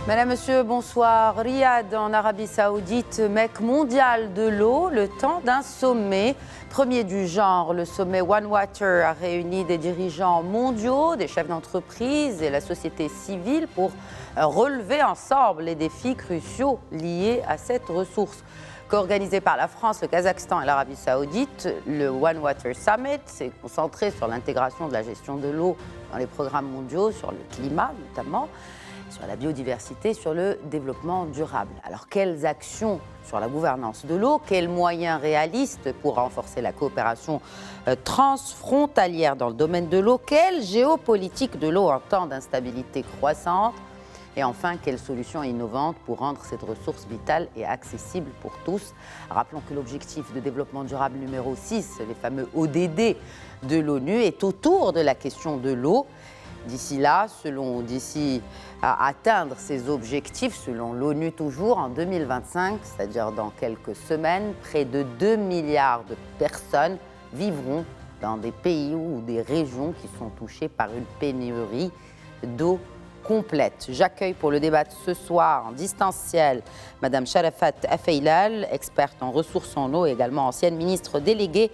Madame, Monsieur, bonsoir. Riyad, en Arabie Saoudite, mecque mondial de l'eau, le temps d'un sommet. Premier du genre, le sommet One Water a réuni des dirigeants mondiaux, des chefs d'entreprise et la société civile pour relever ensemble les défis cruciaux liés à cette ressource. Co-organisé par la France, le Kazakhstan et l'Arabie Saoudite, le One Water Summit s'est concentré sur l'intégration de la gestion de l'eau dans les programmes mondiaux, sur le climat notamment, sur la biodiversité, sur le développement durable. Alors, quelles actions sur la gouvernance de l'eau, quels moyens réalistes pour renforcer la coopération transfrontalière dans le domaine de l'eau, quelle géopolitique de l'eau en temps d'instabilité croissante, et enfin, quelles solutions innovantes pour rendre cette ressource vitale et accessible pour tous. Rappelons que l'objectif de développement durable numéro 6, les fameux ODD de l'ONU, est autour de la question de l'eau. D'ici là, à atteindre ces objectifs, selon l'ONU toujours, en 2025, c'est-à-dire dans quelques semaines, près de 2 milliards de personnes vivront dans des pays ou des régions qui sont touchées par une pénurie d'eau complète. J'accueille pour le débat ce soir en distanciel Madame Sharafat Afeylal, experte en ressources en eau et également ancienne ministre déléguée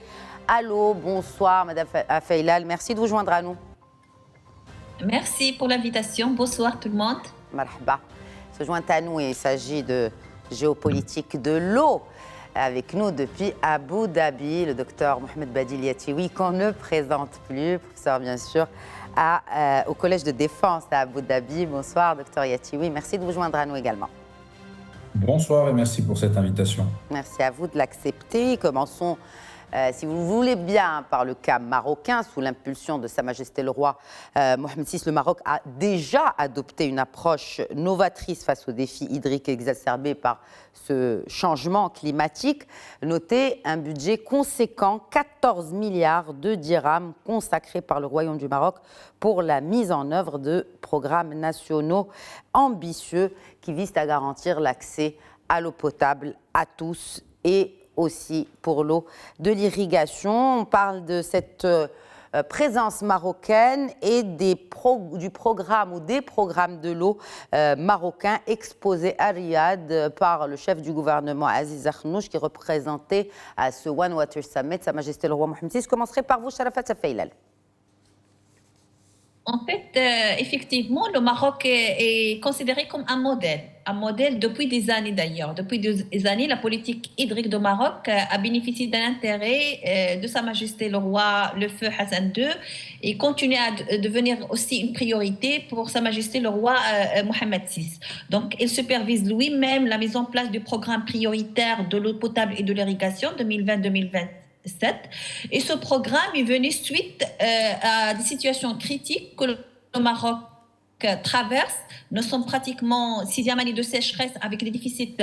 à l'eau. Bonsoir Madame Afeylal, merci de vous joindre à nous. Merci pour l'invitation. Bonsoir tout le monde. Marhaba. Se joint à nous et il s'agit de géopolitique de l'eau. Avec nous depuis Abu Dhabi, le docteur Mohamed Badil Yatioui, qu'on ne présente plus, professeur bien sûr, au Collège de défense à Abu Dhabi. Bonsoir docteur Yatioui, merci de vous joindre à nous également. Bonsoir et merci pour cette invitation. Merci à vous de l'accepter. Commençons, si vous voulez bien, par le cas marocain. Sous l'impulsion de Sa Majesté le Roi Mohamed VI, le Maroc a déjà adopté une approche novatrice face aux défis hydriques exacerbés par ce changement climatique. Notez un budget conséquent, 14 milliards de dirhams consacrés par le Royaume du Maroc pour la mise en œuvre de programmes nationaux ambitieux qui visent à garantir l'accès à l'eau potable à tous et aussi pour l'eau de l'irrigation. On parle de cette présence marocaine et du programme ou des programmes de l'eau marocains exposés à Riyad par le chef du gouvernement Aziz Akhnouch qui représentait à ce One Water Summit Sa Majesté le Roi Mohamed VI. Je commencerai par vous, Sharafat Afeylal. En fait, effectivement, le Maroc est considéré comme un modèle depuis des années d'ailleurs. Depuis des années, la politique hydrique du Maroc a bénéficié d'un intérêt de Sa Majesté le Roi, le Feu Hassan II, et continue à devenir aussi une priorité pour Sa Majesté le Roi Mohamed VI. Donc, il supervise lui-même la mise en place du programme prioritaire de l'eau potable et de l'irrigation 2020-2027. Et ce programme est venu suite à des situations critiques que le Maroc traverse. Nous sommes pratiquement 6e année de sécheresse avec des déficits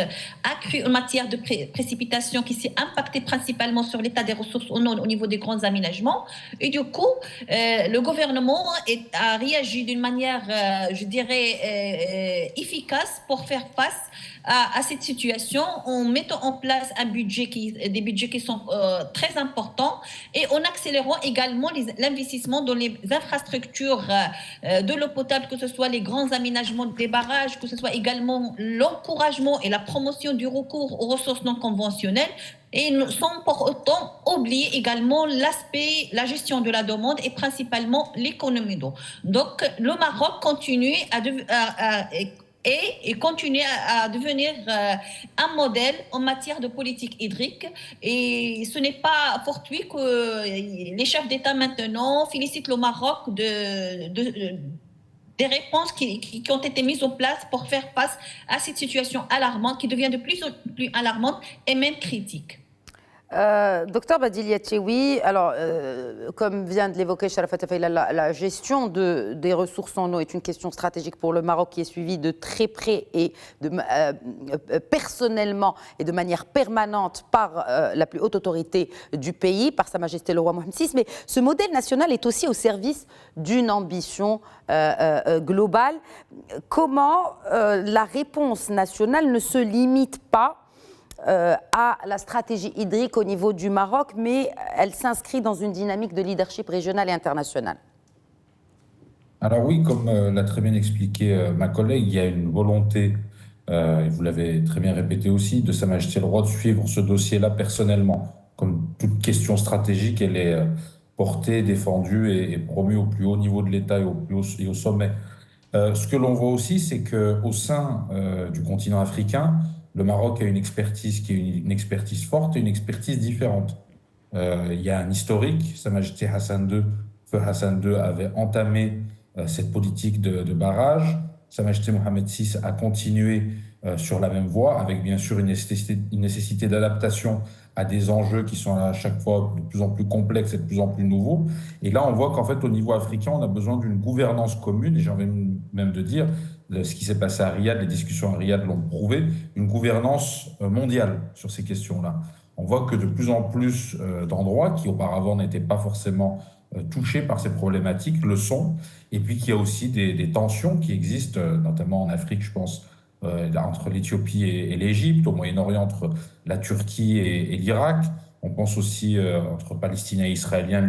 accrus en matière de précipitations qui s'est impacté principalement sur l'état des ressources en eau au niveau des grands aménagements. Et du coup, le gouvernement a réagi d'une manière, je dirais, efficace pour faire face à cette situation en mettant en place des budgets qui sont très importants et en accélérant également l'investissement dans les infrastructures de l'eau potable, que ce soit les grands aménagements des barrages, que ce soit également l'encouragement et la promotion du recours aux ressources non conventionnelles. Et sans pour autant oublier également la gestion de la demande et principalement l'économie d'eau. Donc le Maroc continue et continuer à devenir un modèle en matière de politique hydrique. Et ce n'est pas fortuit que les chefs d'État maintenant félicitent le Maroc des réponses qui ont été mises en place pour faire face à cette situation alarmante qui devient de plus en plus alarmante et même critique. Docteur Badil Yatioui, alors comme vient de l'évoquer Sharafat Afeylal, la gestion des ressources en eau est une question stratégique pour le Maroc qui est suivie de très près et personnellement et de manière permanente par la plus haute autorité du pays, par Sa Majesté le Roi Mohamed VI. Mais ce modèle national est aussi au service d'une ambition globale. Comment la réponse nationale ne se limite pas à la stratégie hydrique au niveau du Maroc, mais elle s'inscrit dans une dynamique de leadership régional et international. Alors oui, comme l'a très bien expliqué ma collègue, il y a une volonté, et vous l'avez très bien répété aussi, de Sa Majesté le Roi de suivre ce dossier-là personnellement. Comme toute question stratégique, elle est portée, défendue et promue au plus haut niveau de l'État et au sommet. Ce que l'on voit aussi, c'est qu'au sein du continent africain, le Maroc a une expertise qui est une expertise forte et une expertise différente. Il y a un historique, Sa Majesté Hassan II, feu Hassan II avait entamé cette politique de barrage. Sa Majesté Mohamed VI a continué sur la même voie, avec bien sûr une nécessité d'adaptation à des enjeux qui sont à chaque fois de plus en plus complexes et de plus en plus nouveaux. Et là, on voit qu'en fait, au niveau africain, on a besoin d'une gouvernance commune, et j'ai envie même de dire, ce qui s'est passé à Riyad, les discussions à Riyad l'ont prouvé, une gouvernance mondiale sur ces questions-là. On voit que de plus en plus d'endroits qui auparavant n'étaient pas forcément touchés par ces problématiques le sont, et puis qu'il y a aussi des tensions qui existent, notamment en Afrique, je pense, entre l'Éthiopie et l'Égypte, au Moyen-Orient entre la Turquie et l'Irak. On pense aussi entre Palestiniens et Israéliens,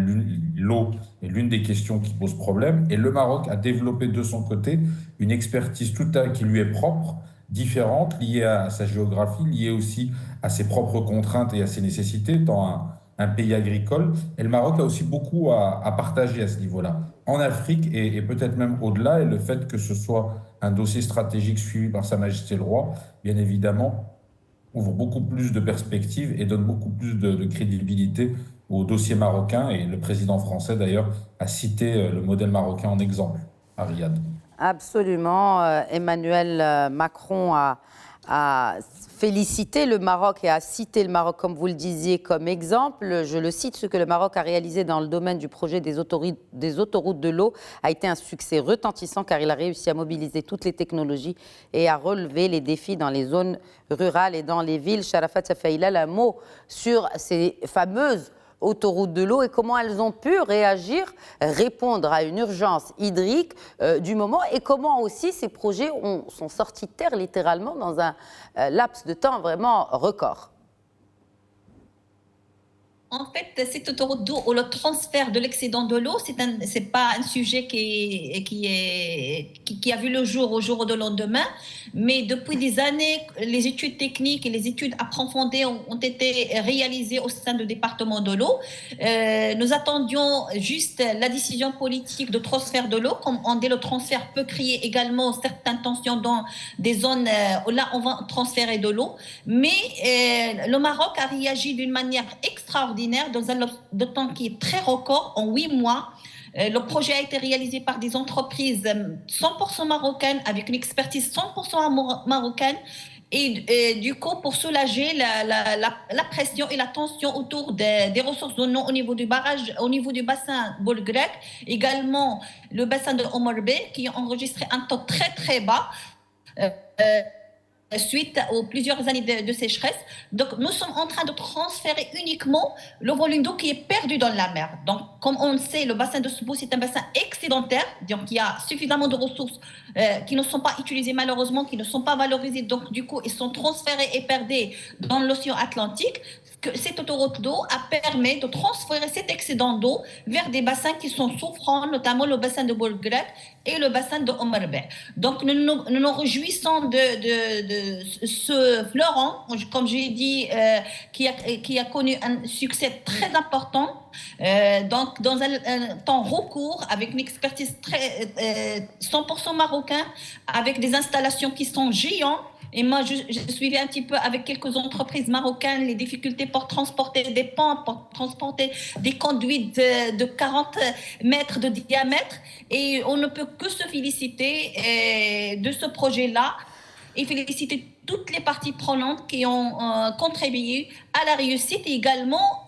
l'eau est l'une des questions qui pose problème. Et le Maroc a développé de son côté une expertise qui lui est propre, différente, liée à sa géographie, liée aussi à ses propres contraintes et à ses nécessités, étant un pays agricole. Et le Maroc a aussi beaucoup à partager à ce niveau-là, en Afrique et peut-être même au-delà. Et le fait que ce soit un dossier stratégique suivi par Sa Majesté le Roi, bien évidemment, ouvre beaucoup plus de perspectives et donne beaucoup plus de crédibilité au dossier marocain. Et le président français, d'ailleurs, a cité le modèle marocain en exemple à Riyad. Absolument. Emmanuel Macron a félicité le Maroc et a cité le Maroc, comme vous le disiez, comme exemple. Je le cite, ce que le Maroc a réalisé dans le domaine du projet des autoroutes de l'eau a été un succès retentissant car il a réussi à mobiliser toutes les technologies et à relever les défis dans les zones rurales et dans les villes. Sharafat Safaïla, un mot sur ces fameuses autoroutes de l'eau et comment elles ont pu réagir, répondre à une urgence hydrique du moment et comment aussi ces projets sont sortis de terre littéralement dans un laps de temps vraiment record. En fait, cette autoroute d'eau ou le transfert de l'excédent de l'eau, c'est pas un sujet qui a vu le jour au jour de lendemain, mais depuis des années, les études techniques et les études approfondies ont été réalisées au sein du département de l'eau. Nous attendions juste la décision politique de transfert de l'eau, comme on dit, le transfert peut créer également certaines tensions dans des zones où là on va transférer de l'eau, mais le Maroc a réagi d'une manière extraordinaire dans un laps de temps qui est très record, en 8 mois. Le projet a été réalisé par des entreprises 100% marocaines, avec une expertise 100% marocaine. Et du coup, pour soulager la pression et la tension autour des ressources de l'eau au niveau du barrage, au niveau du bassin Boul Grec, également le bassin de Omar Bey, qui a enregistré un taux très très bas. Suite aux plusieurs années de sécheresse. Donc, nous sommes en train de transférer uniquement le volume d'eau qui est perdu dans la mer. Donc, comme on le sait, le bassin de Sebou, c'est un bassin excédentaire. Donc, il y a suffisamment de ressources qui ne sont pas utilisées malheureusement, qui ne sont pas valorisées. Donc, du coup, ils sont transférés et perdus dans l'océan Atlantique. Cette autoroute d'eau a permis de transférer cet excédent d'eau vers des bassins qui sont souffrants, notamment le bassin de Boul Grec et le bassin de Omar Bey. Donc, nous nous réjouissons de ce fleuron, comme j'ai dit, qui a connu un succès très important. Donc, dans un temps recourt, avec une expertise 100% marocain, avec des installations qui sont géantes. Et moi, je suivais un petit peu avec quelques entreprises marocaines les difficultés pour transporter des pompes, pour transporter des conduites de 40 mètres de diamètre. Et on ne peut que se féliciter de ce projet-là et féliciter toutes les parties prenantes qui ont contribué à la réussite et également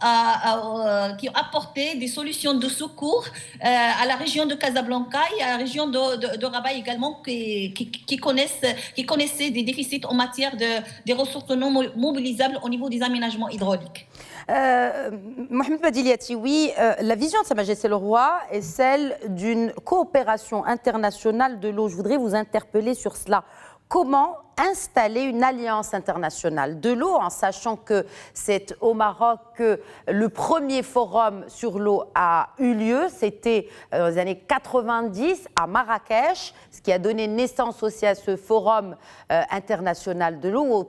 qui ont apporté des solutions de secours à la région de Casablanca et à la région de Rabat également qui connaissaient des déficits en matière des ressources non mobilisables au niveau des aménagements hydrauliques. Mohamed Badiliati, oui, la vision de Sa Majesté le Roi est celle d'une coopération internationale de l'eau. Je voudrais vous interpeller sur cela. comment installer une alliance internationale de l'eau, en sachant que c'est au Maroc que le premier forum sur l'eau a eu lieu. C'était dans les années 90 à Marrakech, ce qui a donné naissance aussi à ce forum international de l'eau,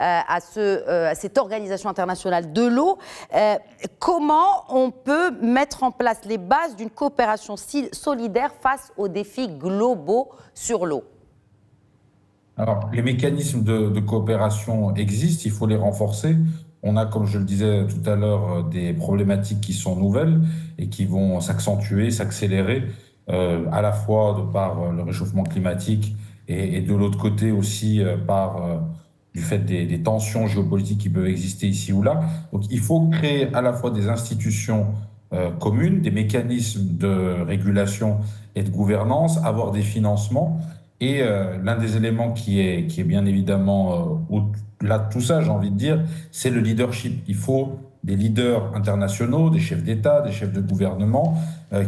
à cette organisation internationale de l'eau. Comment on peut mettre en place les bases d'une coopération solidaire face aux défis globaux sur l'eau? Alors, les mécanismes de coopération existent, il faut les renforcer. On a, comme je le disais tout à l'heure, des problématiques qui sont nouvelles et qui vont s'accentuer, s'accélérer, à la fois de par le réchauffement climatique et de l'autre côté aussi du fait des tensions géopolitiques qui peuvent exister ici ou là. Donc, il faut créer à la fois des institutions communes, des mécanismes de régulation et de gouvernance, avoir des financements. Et l'un des éléments qui est bien évidemment au-delà de tout ça, j'ai envie de dire, c'est le leadership. Il faut des leaders internationaux, des chefs d'État, des chefs de gouvernement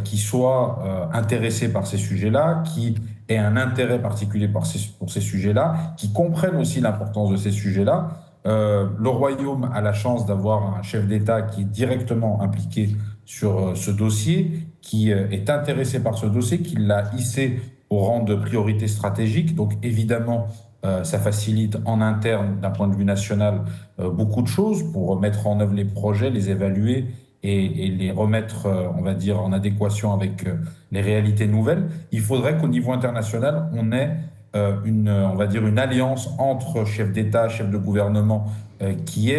qui soient intéressés par ces sujets-là, qui aient un intérêt particulier pour ces sujets-là, qui comprennent aussi l'importance de ces sujets-là. Le Royaume a la chance d'avoir un chef d'État qui est directement impliqué sur ce dossier, qui est intéressé par ce dossier, qui l'a hissé au rang de priorité stratégique. Donc évidemment, ça facilite en interne, d'un point de vue national, beaucoup de choses pour mettre en œuvre les projets, les évaluer et les remettre, on va dire, en adéquation avec les réalités nouvelles. Il faudrait qu'au niveau international, on ait on va dire une alliance entre chefs d'État, chefs de gouvernement qui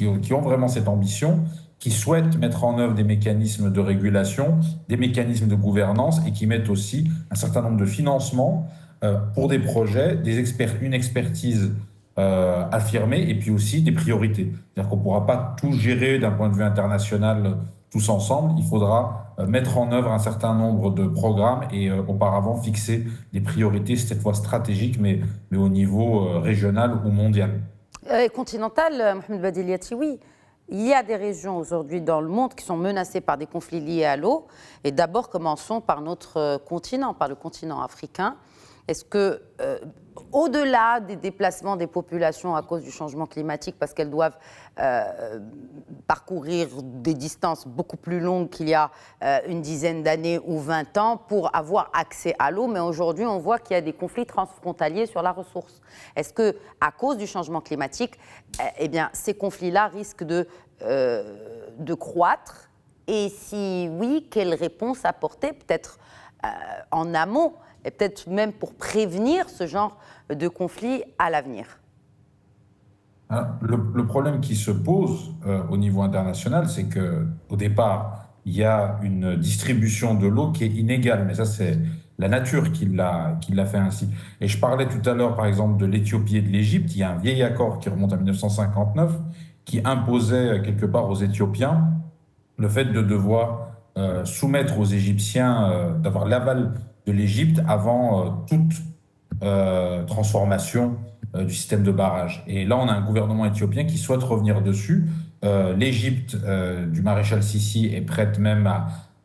ont vraiment cette ambition, qui souhaitent mettre en œuvre des mécanismes de régulation, des mécanismes de gouvernance et qui mettent aussi un certain nombre de financements pour des projets, une expertise affirmée et puis aussi des priorités. C'est-à-dire qu'on ne pourra pas tout gérer d'un point de vue international tous ensemble. Il faudra mettre en œuvre un certain nombre de programmes et auparavant fixer des priorités, cette fois stratégiques, mais au niveau régional ou mondial. Continental, Mohamed Badiliati, oui. Il y a des régions aujourd'hui dans le monde qui sont menacées par des conflits liés à l'eau. Et d'abord, commençons par notre continent, par le continent africain. Est-ce que, au-delà des déplacements des populations à cause du changement climatique, parce qu'elles doivent parcourir des distances beaucoup plus longues qu'il y a une dizaine d'années ou 20 ans pour avoir accès à l'eau, mais aujourd'hui, on voit qu'il y a des conflits transfrontaliers sur la ressource. Est-ce que, à cause du changement climatique, eh bien, ces conflits-là risquent de croître? Et si oui, quelle réponse apporter, peut-être en amont, et peut-être même pour prévenir ce genre de conflit à l'avenir? Le problème qui se pose au niveau international, c'est qu'au départ, il y a une distribution de l'eau qui est inégale, mais ça c'est la nature qui l'a fait ainsi. Et je parlais tout à l'heure par exemple de l'Éthiopie et de l'Égypte. Il y a un vieil accord qui remonte à 1959 qui imposait quelque part aux Éthiopiens le fait de devoir soumettre aux Égyptiens, d'avoir l'aval de l'Égypte avant toute transformation du système de barrage. Et là, on a un gouvernement éthiopien qui souhaite revenir dessus. L'Égypte du maréchal Sissi est prête même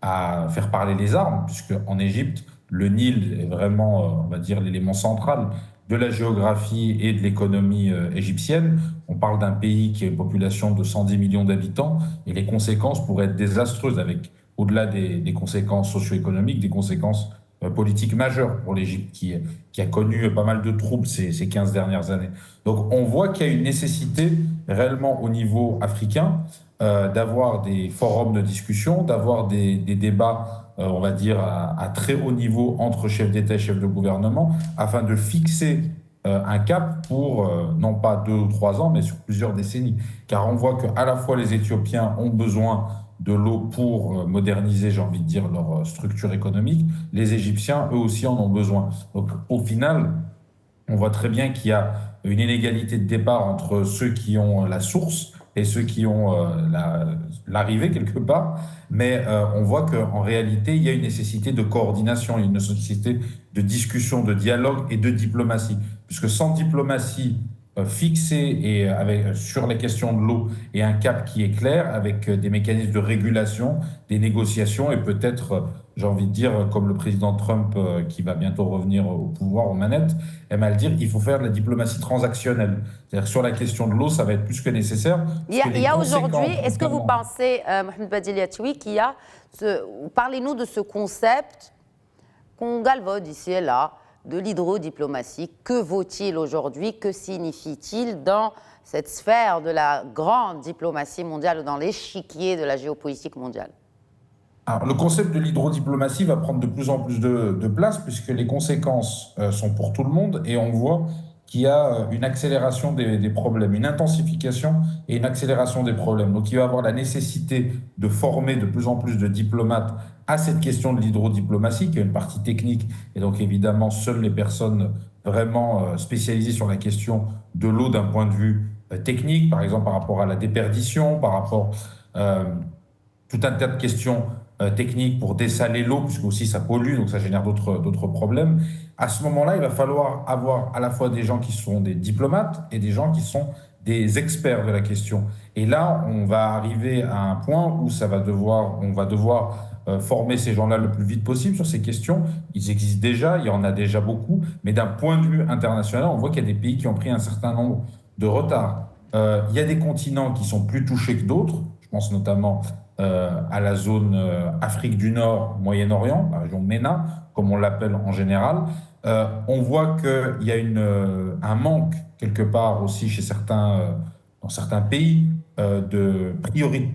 à faire parler les armes, puisque en Égypte, le Nil est vraiment, on va dire, l'élément central de la géographie et de l'économie égyptienne. On parle d'un pays qui a une population de 110 millions d'habitants et les conséquences pourraient être désastreuses avec, au-delà des conséquences socio-économiques, des conséquences politique majeure pour l'Égypte qui a connu pas mal de troubles ces 15 dernières années. Donc on voit qu'il y a une nécessité réellement au niveau africain d'avoir des forums de discussion, d'avoir des débats, on va dire, à très haut niveau entre chefs d'État et chefs de gouvernement afin de fixer un cap pour non pas 2 ou 3 ans, mais sur plusieurs décennies. Car on voit qu'à la fois les Éthiopiens ont besoin de l'eau pour moderniser, j'ai envie de dire, leur structure économique. Les Égyptiens, eux aussi, en ont besoin. Donc, au final, on voit très bien qu'il y a une inégalité de départ entre ceux qui ont la source et ceux qui ont l'arrivée quelque part. Mais on voit qu'en réalité, il y a une nécessité de coordination, il y a une nécessité de discussion, de dialogue et de diplomatie. Puisque sans diplomatie fixé et sur les questions de l'eau et un cap qui est clair avec des mécanismes de régulation, des négociations et peut-être, j'ai envie de dire, comme le président Trump qui va bientôt revenir au pouvoir, aux manettes, aime à le dire, il faut faire de la diplomatie transactionnelle. C'est-à-dire que sur la question de l'eau, ça va être plus que nécessaire. Il y a aujourd'hui, est-ce que vous pensez, Mohamed Badil Yatoui, qu'il y a, parlez-nous de ce concept qu'on galvaude ici et là, de l'hydrodiplomatie. Que vaut-il aujourd'hui? Que signifie-t-il dans cette sphère de la grande diplomatie mondiale, dans l'échiquier de la géopolitique mondiale? Alors, le concept de l'hydrodiplomatie va prendre de plus en plus de place puisque les conséquences sont pour tout le monde et on voit qu'il y a une accélération des problèmes, une intensification et une accélération des problèmes. Donc il va y avoir la nécessité de former de plus en plus de diplomates à cette question de l'hydrodiplomatie, qui est une partie technique, et donc évidemment seules les personnes vraiment spécialisées sur la question de l'eau d'un point de vue technique, par exemple par rapport à la déperdition, par rapport tout un tas de questions techniques pour dessaler l'eau, puisque aussi ça pollue, donc ça génère d'autres problèmes. À ce moment-là, il va falloir avoir à la fois des gens qui sont des diplomates et des gens qui sont des experts de la question. Et là, on va arriver à un point où on va devoir former ces gens-là le plus vite possible sur ces questions. Ils existent déjà, il y en a déjà beaucoup, mais d'un point de vue international, on voit qu'il y a des pays qui ont pris un certain nombre de retards. Il y a des continents qui sont plus touchés que d'autres. Je pense notamment à la zone Afrique du Nord, Moyen-Orient, la région MENA, comme on l'appelle en général. On voit qu'il y a un manque quelque part aussi chez dans certains pays de priorité.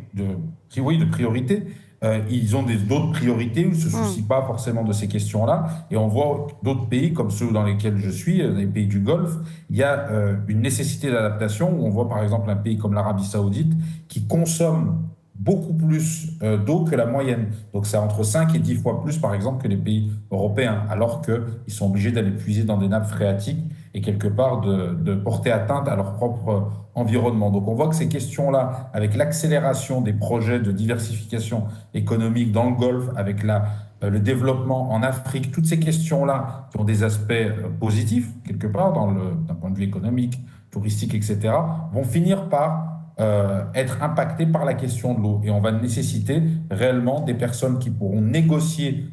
Ils ont d'autres priorités ou ne se soucient pas forcément de ces questions-là. Et on voit d'autres pays, comme ceux dans lesquels je suis, les pays du Golfe, il y a une nécessité d'adaptation où on voit par exemple un pays comme l'Arabie Saoudite qui consomme beaucoup plus d'eau que la moyenne. Donc c'est entre 5 et 10 fois plus, par exemple, que les pays européens, alors qu'ils sont obligés d'aller puiser dans des nappes phréatiques et quelque part de porter atteinte à leur propre environnement. Donc on voit que ces questions-là, avec l'accélération des projets de diversification économique dans le Golfe, avec le développement en Afrique, toutes ces questions-là qui ont des aspects positifs, quelque part, d'un point de vue économique, touristique, etc., vont finir par être impacté par la question de l'eau. Et on va nécessiter réellement des personnes qui pourront négocier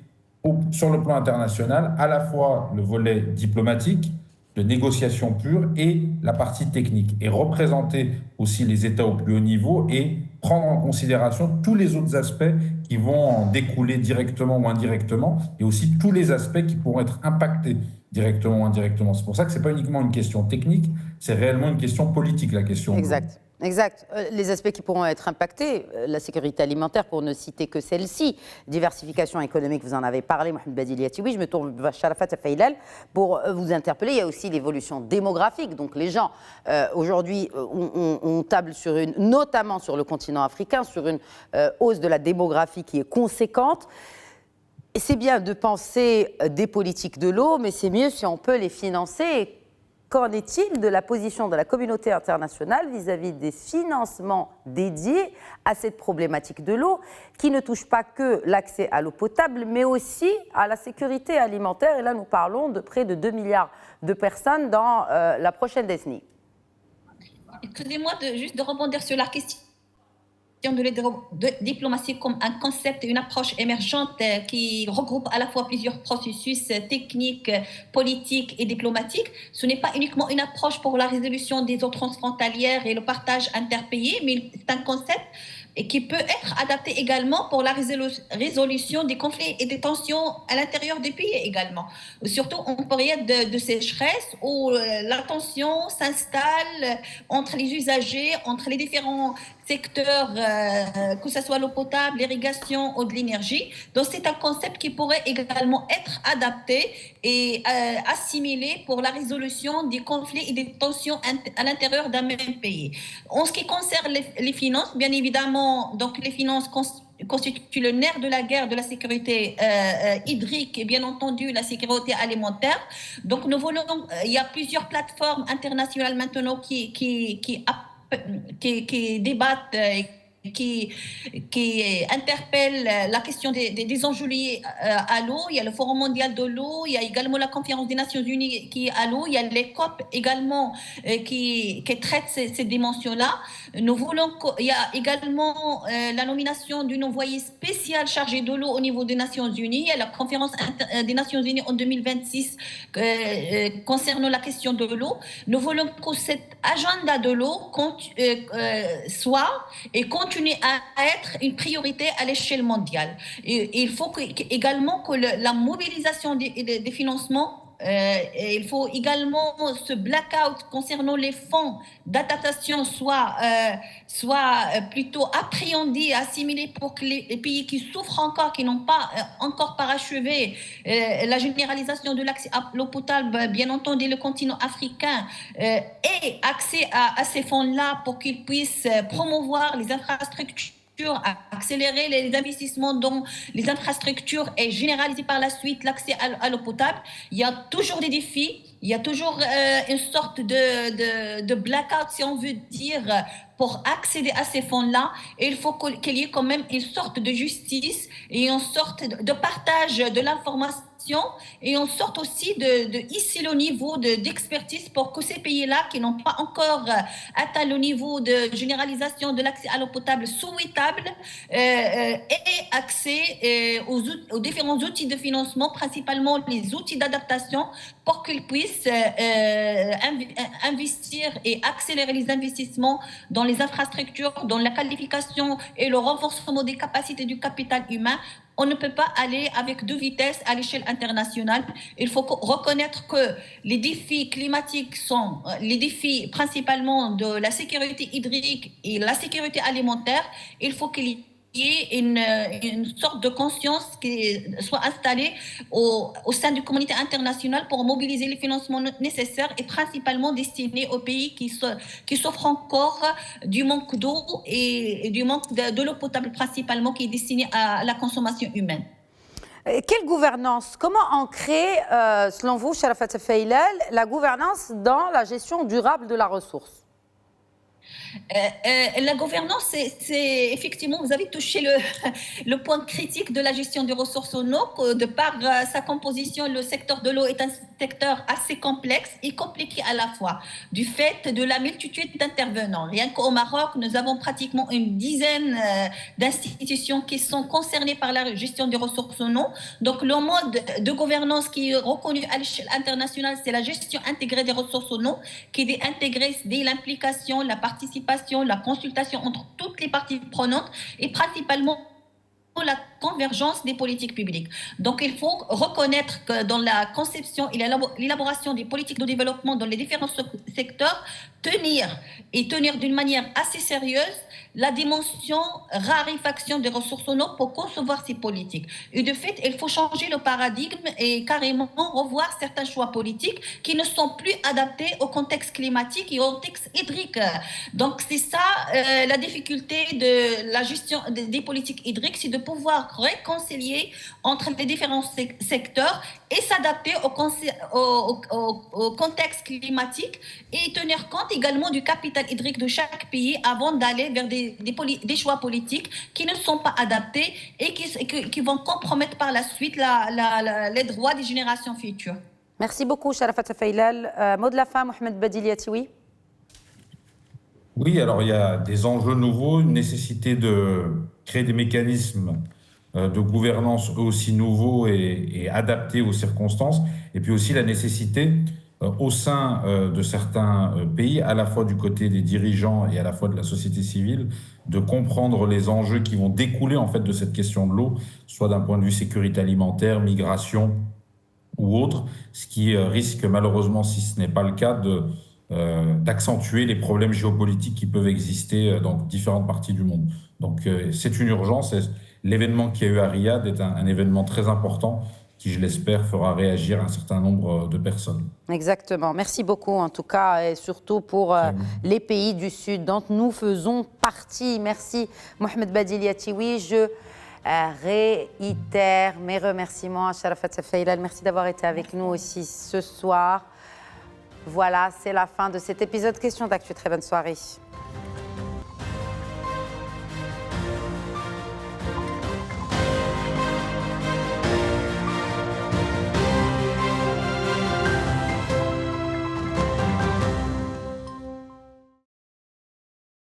sur le plan international à la fois le volet diplomatique, de négociation pure et la partie technique. Et représenter aussi les États au plus haut niveau et prendre en considération tous les autres aspects qui vont en découler directement ou indirectement et aussi tous les aspects qui pourront être impactés directement ou indirectement. C'est pour ça que ce n'est pas uniquement une question technique, c'est réellement une question politique, la question. Exact. Exact. Les aspects qui pourront être impactés, la sécurité alimentaire pour ne citer que celle-ci, diversification économique, vous en avez parlé, Mohamed Badil Yatoui, je me tourne vers Sharafat Faïlal pour vous interpeller. Il y a aussi l'évolution démographique, donc les gens aujourd'hui on table sur notamment sur le continent africain, sur une hausse de la démographie qui est conséquente. C'est bien de penser des politiques de l'eau, mais c'est mieux si on peut les financer. Qu'en est-il de la position de la communauté internationale vis-à-vis des financements dédiés à cette problématique de l'eau, qui ne touche pas que l'accès à l'eau potable, mais aussi à la sécurité alimentaire? Et là, nous parlons de près de 2 milliards de personnes dans la prochaine décennie. Excusez-moi juste de rebondir sur la question de diplomatie comme un concept, une approche émergente qui regroupe à la fois plusieurs processus techniques, politiques et diplomatiques. Ce n'est pas uniquement une approche pour la résolution des eaux transfrontalières et le partage interpays, mais c'est un concept qui peut être adapté également pour la résolution des conflits et des tensions à l'intérieur des pays également. Surtout en période de sécheresse où la tension s'installe entre les usagers, entre les différents secteurs, que ce soit l'eau potable, l'irrigation ou de l'énergie. Donc c'est un concept qui pourrait également être adapté et assimilé pour la résolution des conflits et des tensions à l'intérieur d'un même pays. En ce qui concerne les finances, bien évidemment, donc les finances constituent le nerf de la guerre de la sécurité hydrique et bien entendu la sécurité alimentaire. Donc nous voulons, il y a plusieurs plateformes internationales maintenant qui débattent qui interpelle la question des enjeux liés à l'eau. Il y a le Forum mondial de l'eau, il y a également la conférence des Nations Unies qui est à l'eau, il y a les COP également qui traitent ces dimensions-là. Nous voulons il y a également la nomination d'une envoyée spéciale chargée de l'eau au niveau des Nations Unies. Il y a la conférence des Nations Unies en 2026 concernant la question de l'eau. Nous voulons que cet agenda de l'eau soit et continue à être une priorité à l'échelle mondiale. Et il faut également que la mobilisation des financements, il faut également ce blackout concernant les fonds d'adaptation soit plutôt appréhendé, assimilé pour que les pays qui souffrent encore, qui n'ont pas encore parachevé la généralisation de l'accès à l'eau potable, bien entendu le continent africain, ait accès à ces fonds-là pour qu'ils puissent promouvoir les infrastructures, accélérer les investissements dans les infrastructures et généraliser par la suite l'accès à l'eau potable. Il y a toujours des défis, il y a toujours une sorte de blackout, si on veut dire, pour accéder à ces fonds-là. Et il faut qu'il y ait quand même une sorte de justice et une sorte de partage de l'information et on sorte aussi de hisser le niveau d'expertise pour que ces pays-là qui n'ont pas encore atteint le niveau de généralisation de l'accès à l'eau potable souhaitable aient accès aux différents outils de financement, principalement les outils d'adaptation, pour qu'ils puissent investir et accélérer les investissements dans les infrastructures, dans la qualification et le renforcement des capacités du capital humain. On ne peut pas aller avec deux vitesses à l'échelle internationale. Il faut reconnaître que les défis climatiques sont les défis principalement de la sécurité hydrique et la sécurité alimentaire. Il faut qu'il y ait une sorte de conscience qui soit installée au sein du communauté internationale pour mobiliser les financements nécessaires et principalement destinés aux pays qui souffrent encore du manque d'eau et du manque de l'eau potable principalement qui est destinée à la consommation humaine. Quelle gouvernance? Comment ancrer, selon vous, Sharafat Feilal, la gouvernance dans la gestion durable de la ressource? La gouvernance, c'est effectivement, vous avez touché le point critique de la gestion des ressources en eau. De par sa composition, le secteur de l'eau est un secteur assez complexe et compliqué à la fois, du fait de la multitude d'intervenants. Rien qu'au Maroc, nous avons pratiquement une dizaine d'institutions qui sont concernées par la gestion des ressources en eau. Donc, le mode de gouvernance qui est reconnu à l'échelle internationale, c'est la gestion intégrée des ressources en eau, qui est intégrée dès l'implication, la participation, la consultation entre toutes les parties prenantes et principalement la convergence des politiques publiques. Donc, il faut reconnaître que dans la conception et l'élaboration des politiques de développement dans les différents secteurs, tenir d'une manière assez sérieuse la dimension raréfaction des ressources en eau pour concevoir ces politiques. Et de fait, il faut changer le paradigme et carrément revoir certains choix politiques qui ne sont plus adaptés au contexte climatique et au contexte hydrique. Donc, c'est ça la difficulté de la gestion des politiques hydriques, c'est de pouvoir réconcilier entre les différents secteurs et s'adapter au contexte climatique et tenir compte également du capital hydrique de chaque pays avant d'aller vers des choix politiques qui ne sont pas adaptés et qui vont compromettre par la suite les droits des générations futures. Merci beaucoup, Sharafat Feilal. Mot de la fin, Mohamed Badil Yatiwi. Oui, alors il y a des enjeux nouveaux, une nécessité de créer des mécanismes de gouvernance eux aussi nouveaux et adaptés aux circonstances, et puis aussi la nécessité au sein de certains pays, à la fois du côté des dirigeants et à la fois de la société civile, de comprendre les enjeux qui vont découler en fait de cette question de l'eau, soit d'un point de vue sécurité alimentaire, migration ou autre, ce qui risque malheureusement, si ce n'est pas le cas, d'accentuer les problèmes géopolitiques qui peuvent exister dans différentes parties du monde. Donc c'est une urgence. L'événement qu'il y a eu à Riyad est un événement très important qui, je l'espère, fera réagir un certain nombre de personnes. Exactement. Merci beaucoup, en tout cas, et surtout pour les pays du Sud dont nous faisons partie. Merci, Mohamed Badil Yatiwi. Je réitère mes remerciements à Sharafat Feilal. Merci d'avoir été avec nous aussi ce soir. Voilà, c'est la fin de cet épisode Question d'actu. Très bonne soirée.